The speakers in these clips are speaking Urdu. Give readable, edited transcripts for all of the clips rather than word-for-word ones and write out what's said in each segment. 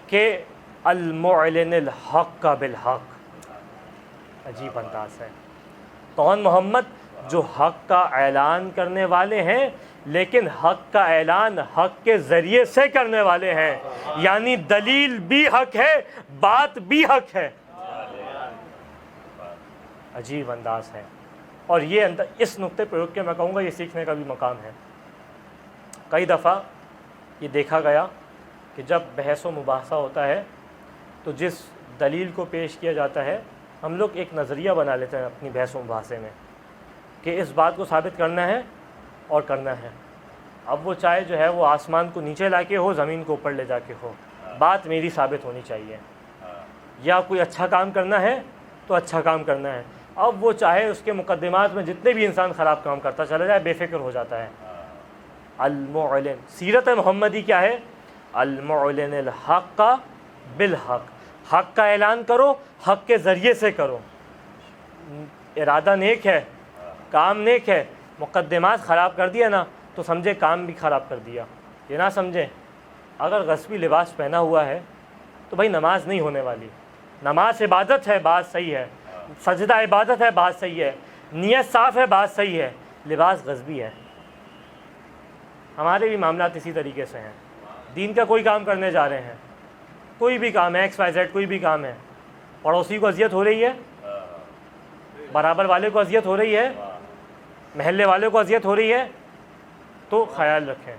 کہ المعلن الحق کا بالحق. عجیب انداز ہے. کون محمد؟ جو حق کا اعلان کرنے والے ہیں، لیکن حق کا اعلان حق کے ذریعے سے کرنے والے ہیں، یعنی دلیل بھی حق ہے، بات بھی حق ہے. عجیب انداز ہے. اور یہ اس نقطے پہ رک کے میں کہوں گا یہ سیکھنے کا بھی مقام ہے. کئی دفعہ یہ دیکھا گیا کہ جب بحث و مباحثہ ہوتا ہے تو جس دلیل کو پیش کیا جاتا ہے ہم لوگ ایک نظریہ بنا لیتے ہیں اپنی بحث و مباحثے میں کہ اس بات کو ثابت کرنا ہے اور کرنا ہے. اب وہ چاہے جو ہے وہ آسمان کو نیچے لا کے ہو، زمین کو اوپر لے جا کے ہو، بات میری ثابت ہونی چاہیے. یا کوئی اچھا کام کرنا ہے تو اچھا کام کرنا ہے. اب وہ چاہے اس کے مقدمات میں جتنے بھی انسان خراب کام کرتا چلا جائے، بے فکر ہو جاتا ہے. المعلن، سیرت محمدی کیا ہے؟ المعلن الحق کا بالحق. حق کا اعلان کرو، حق کے ذریعے سے کرو. ارادہ نیک ہے، کام نیک ہے، مقدمات خراب کر دیا نا تو سمجھے کام بھی خراب کر دیا. یہ نہ سمجھیں اگر غصبی لباس پہنا ہوا ہے تو بھائی نماز نہیں ہونے والی. نماز عبادت ہے، بات صحیح ہے. سجدہ عبادت ہے، بات صحیح ہے. نیت صاف ہے، بات صحیح ہے. لباس غصبی ہے. ہمارے بھی معاملات اسی طریقے سے ہیں. دین کا کوئی کام کرنے جا رہے ہیں، کوئی بھی کام ہے، ایکس وائی زیڈ کوئی بھی کام ہے، پڑوسی کو اذیت ہو رہی ہے، برابر والے کو اذیت ہو رہی ہے، محلے والے کو اذیت ہو رہی ہے، تو خیال رکھیں.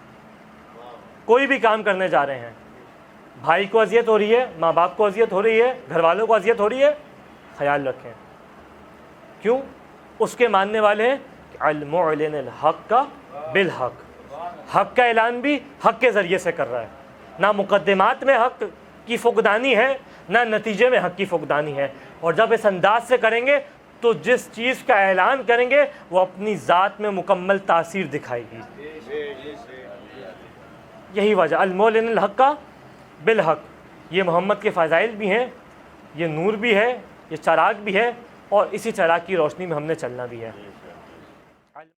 کوئی بھی کام کرنے جا رہے ہیں، بھائی کو اذیت ہو رہی ہے، ماں باپ کو اذیت ہو رہی ہے، گھر والوں کو اذیت ہو رہی ہے، خیال رکھیں. کیوں؟ اس کے ماننے والے ہیں کہ المعلن الحق کا بالحق. حق کا اعلان بھی حق کے ذریعے سے کر رہا ہے. نہ مقدمات میں حق کی فقدانی ہے، نہ نتیجے میں حق کی فقدانی ہے. اور جب اس انداز سے کریں گے تو جس چیز کا اعلان کریں گے وہ اپنی ذات میں مکمل تاثیر دکھائے گی. یہی وجہ المعلن الحق کا بالحق. یہ محمد کے فضائل بھی ہیں، یہ نور بھی ہے، یہ چراغ بھی ہے، اور اسی چراغ کی روشنی میں ہم نے چلنا بھی ہے.